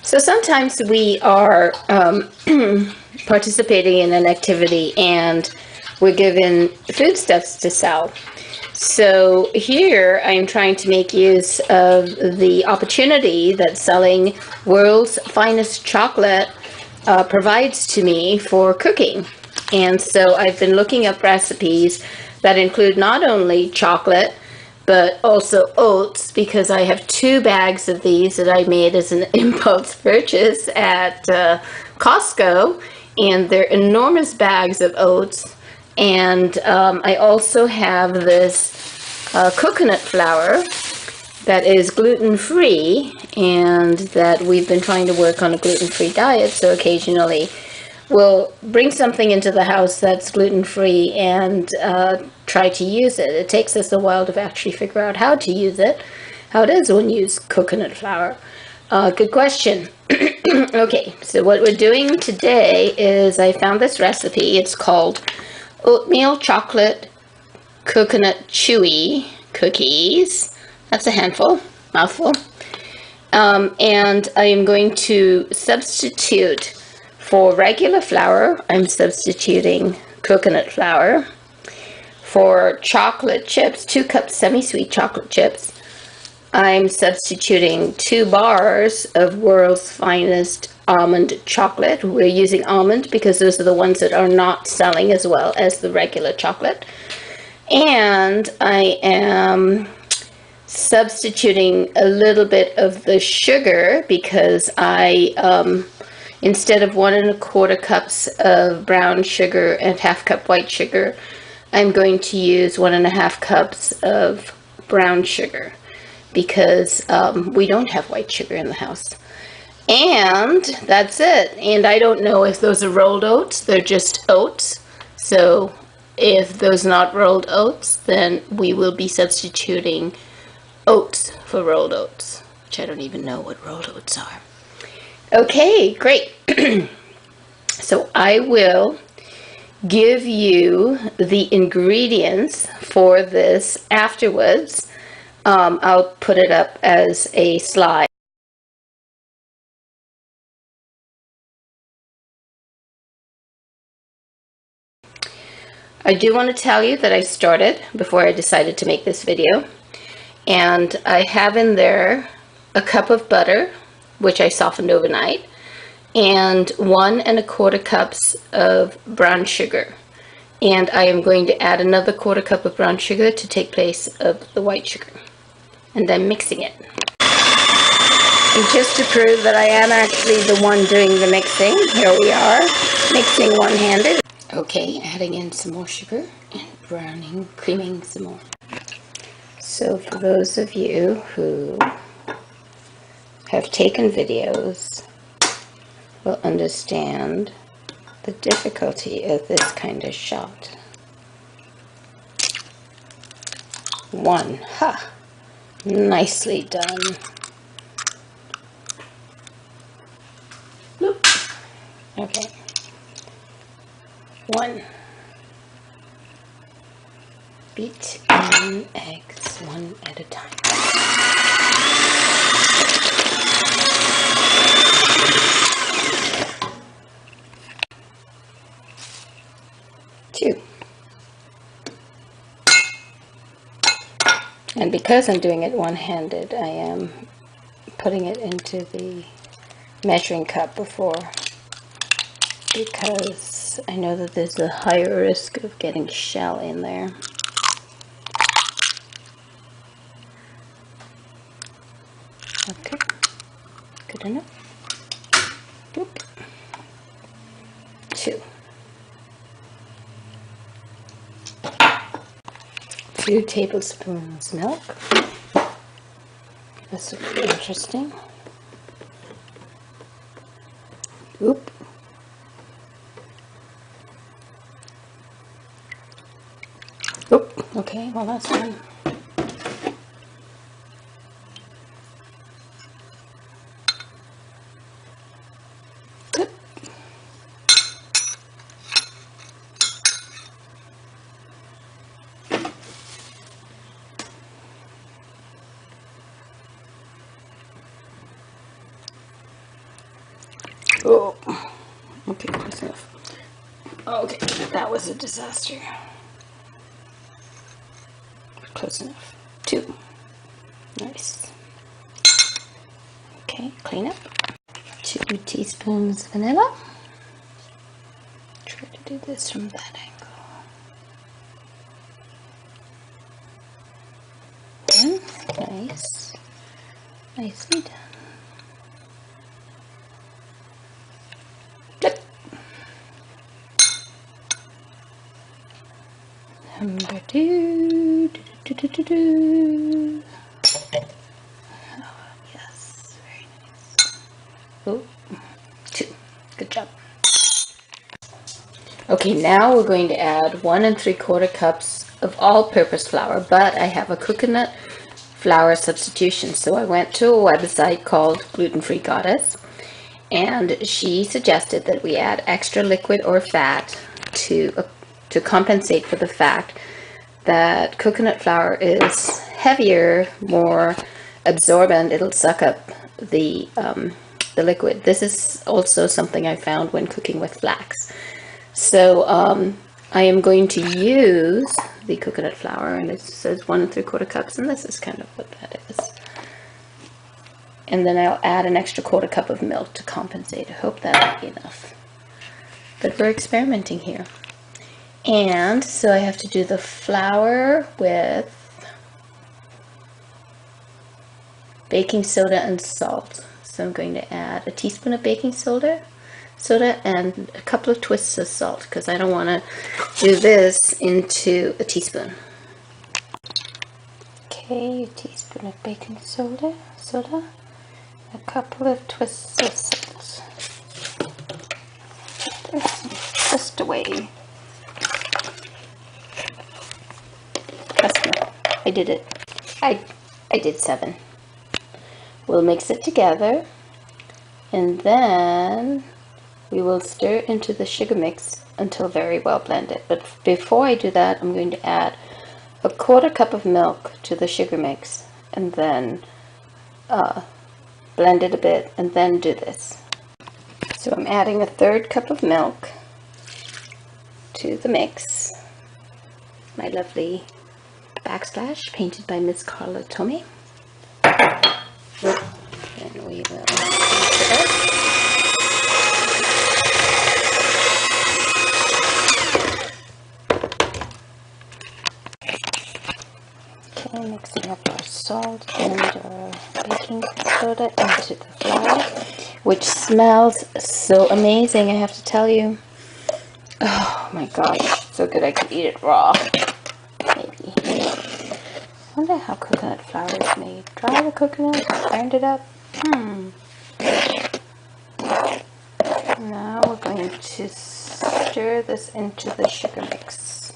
So sometimes we are participating in an activity and we're given foodstuffs to sell. So here I'm trying to make use of the opportunity that selling World's Finest Chocolate provides to me for cooking. And so I've been looking up recipes that include not only chocolate, but also oats, because I have 2 bags of these that I made as an impulse purchase at Costco, and they're enormous bags of oats. And I also have this coconut flour that is gluten-free, and that we've been trying to work on a gluten-free diet, so occasionally we'll bring something into the house that's gluten-free and try to use it. It takes us a while to actually figure out how to use it. How does one use coconut flour? Good question. Okay, so what we're doing today is I found this recipe. It's called Oatmeal Chocolate Coconut Chewy Cookies. That's a handful, mouthful. And I am going to substitute for regular flour. I'm substituting coconut flour. For chocolate chips, 2 cups semi-sweet chocolate chips, I'm substituting 2 bars of World's Finest almond chocolate. We're using almond because those are the ones that are not selling as well as the regular chocolate. And I am substituting a little bit of the sugar because I, instead of 1 1/4 cups of brown sugar and 1/2 cup white sugar, I'm going to use 1 1/2 cups of brown sugar because we don't have white sugar in the house. And that's it. And I don't know if those are rolled oats. They're just oats. So if those are not rolled oats, then we will be substituting oats for rolled oats, which I don't even know what rolled oats are. Okay, great. So I will give you the ingredients for this afterwards. I'll put it up as a slide. I do want to tell you that I started before I decided to make this video, and I have in there a cup of butter, which I softened overnight, and 1 1/4 cups of brown sugar. And I am going to add another 1/4 cup of brown sugar to take place of the white sugar. And then mixing it. And just to prove that I am actually the one doing the mixing, here we are, mixing one-handed. Okay, adding in some more sugar and creaming some more. So for those of you who have taken videos will understand the difficulty of this kind of shot. 1, ha! Nicely done. Bloop. Okay. 1. Beat in eggs 1 at a time. 2. And because I'm doing it one-handed, I am putting it into the measuring cup before, because I know that there's a higher risk of getting shell in there. Okay, good enough. Boop. 2. 2 tablespoons milk. This will be interesting. Oop. Oop. Okay, well that's fine. Oop. Okay, that was a disaster. Close enough. 2. Nice. Okay, clean up. 2 teaspoons vanilla. Try to do this from that angle. Nice. Nicely done. Flip. Number 2. Oh, yes, very nice. Oh, 2. Good job. Okay, now we're going to add 1 3/4 cups of all-purpose flour, but I have a coconut flour substitution. So I went to a website called Gluten Free Goddess, and she suggested that we add extra liquid or fat to compensate for the fact that coconut flour is heavier, more absorbent. It'll suck up the liquid. This is also something I found when cooking with flax. So I am going to use the coconut flour, and it says 1 3/4 cups, and this is kind of what that is. And then I'll add an extra 1/4 cup of milk to compensate. I hope that'll be enough. But we're experimenting here. And so I have to do the flour with baking soda and salt. So I'm going to add a teaspoon of baking soda and a couple of twists of salt, because I don't want to do this into a teaspoon. Okay, a teaspoon of baking soda, a couple of twists of salt. Just away. Trust me, I did it. I did 7. We'll mix it together, and then we will stir into the sugar mix until very well blended. But before I do that, I'm going to add a 1/4 cup of milk to the sugar mix, and then blend it a bit, and then do this. So I'm adding a 1/3 cup of milk to the mix. My lovely backsplash painted by Miss Carla Tomei. And we will mix it up. Okay, mixing up our salt and our baking soda into the flour, which smells so amazing, I have to tell you. Oh my gosh, so good I could eat it raw. Maybe. I wonder how coconut flour is made. Dry the coconut, grind it up. Now we're going to stir this into the sugar mix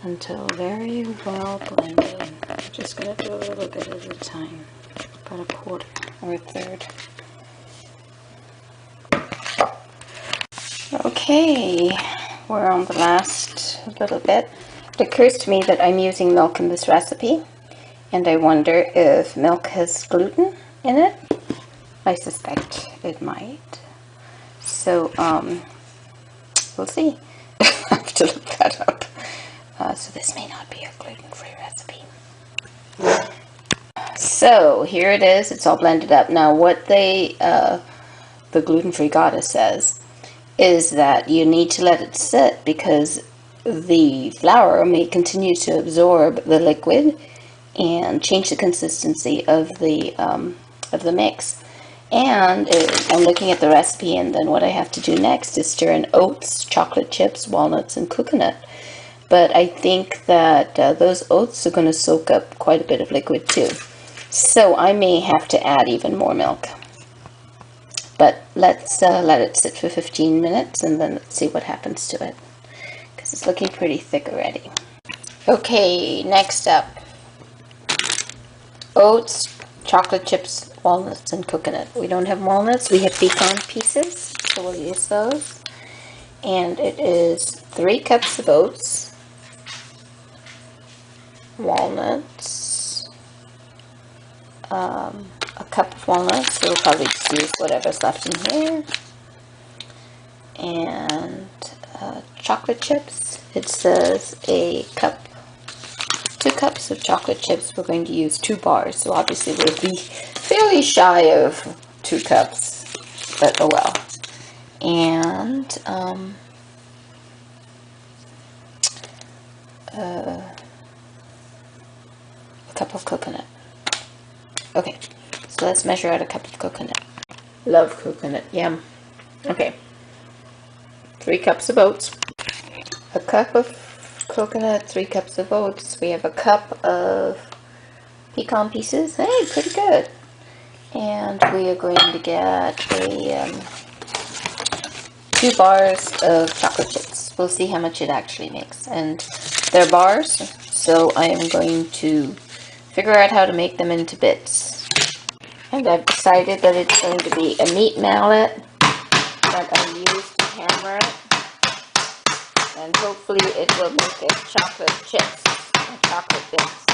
until very well blended. I'm just going to do a little bit at a time, about a 1/4 or a 1/3. Okay, we're on the last little bit. It occurs to me that I'm using milk in this recipe, and I wonder if milk has gluten in it. I suspect it might. So, we'll see. I have to look that up. So this may not be a gluten-free recipe. So here it is. It's all blended up. Now what the gluten-free goddess says is that you need to let it sit, because the flour may continue to absorb the liquid and change the consistency of the mix. And I'm looking at the recipe, and then what I have to do next is stir in oats, chocolate chips, walnuts, and coconut. But I think that those oats are going to soak up quite a bit of liquid too. So I may have to add even more milk. But let's let it sit for 15 minutes, and then let's see what happens to it, because it's looking pretty thick already. Okay, next up, oats, chocolate chips, walnuts, and coconut. We don't have walnuts, we have pecan pieces, so we'll use those. And it is 3 cups of oats, walnuts, a cup of walnuts, so we'll probably just use whatever's left in here, and chocolate chips. It says a cup, 2 cups of chocolate chips. We're going to use 2 bars, so obviously we'll be fairly shy of 2 cups, but oh well. And a cup of coconut. Okay, so let's measure out a cup of coconut. Love coconut, yum. Okay, 3 cups of oats. A cup of coconut, 3 cups of oats. We have a cup of pecan pieces. Hey, pretty good. And we are going to get a 2 bars of chocolate chips. We'll see how much it actually makes. And they're bars, so I am going to figure out how to make them into bits. And I've decided that it's going to be a meat mallet that I use to hammer it. And hopefully it will make it chocolate chips and chocolate bits.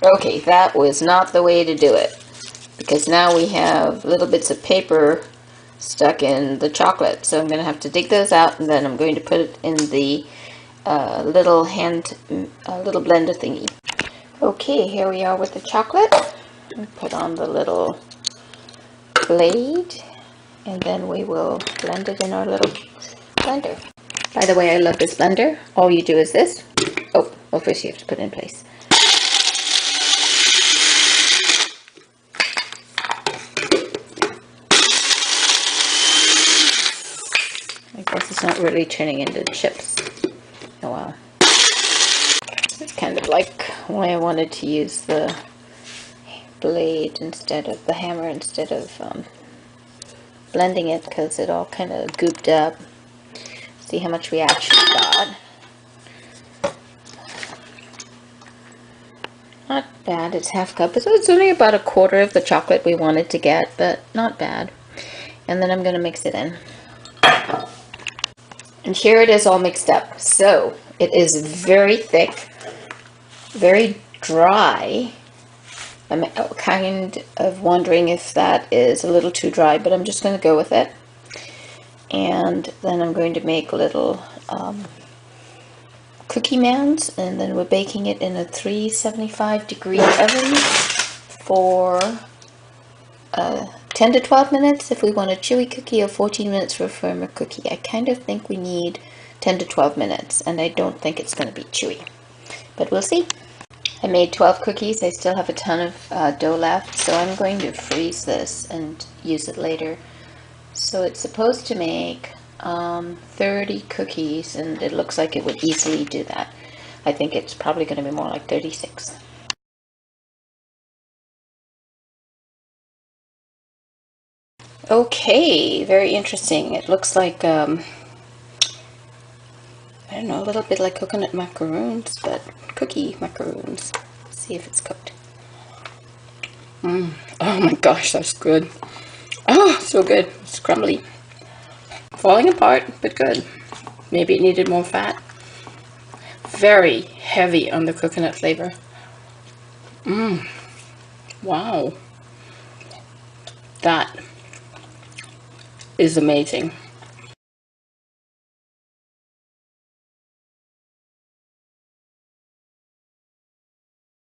Okay, that was not the way to do it, because now we have little bits of paper stuck in the chocolate. So I'm going to have to dig those out, and then I'm going to put it in the little blender thingy. Okay, here we are with the chocolate. Put on the little blade, and then we will blend it in our little blender. By the way, I love this blender. All you do is this. Oh, well, first you have to put it in place. I guess it's not really turning into chips. Oh well. It's kind of like why I wanted to use the blade instead of the hammer, instead of blending it, because it all kind of gooped up. See how much we actually got. Not bad. It's half cup. So it's only about a quarter of the chocolate we wanted to get, but not bad. And then I'm going to mix it in. And here it is all mixed up. So it is very thick, very dry. I'm kind of wondering if that is a little too dry, but I'm just going to go with it. And then I'm going to make little cookie mounds, and then we're baking it in a 375-degree oven for 10 to 12 minutes if we want a chewy cookie, or 14 minutes for a firmer cookie. I kind of think we need 10 to 12 minutes, and I don't think it's going to be chewy, but we'll see. I made 12 cookies. I still have a ton of dough left, so I'm going to freeze this and use it later. So it's supposed to make 30 cookies, and it looks like it would easily do that. I think it's probably going to be more like 36. Okay, very interesting. It looks like, I don't know, a little bit like coconut macaroons, but cookie macaroons. Let's see if it's cooked. Oh my gosh, that's good. Oh, so good. It's crumbly. Falling apart, but good. Maybe it needed more fat. Very heavy on the coconut flavor. Wow. That is amazing.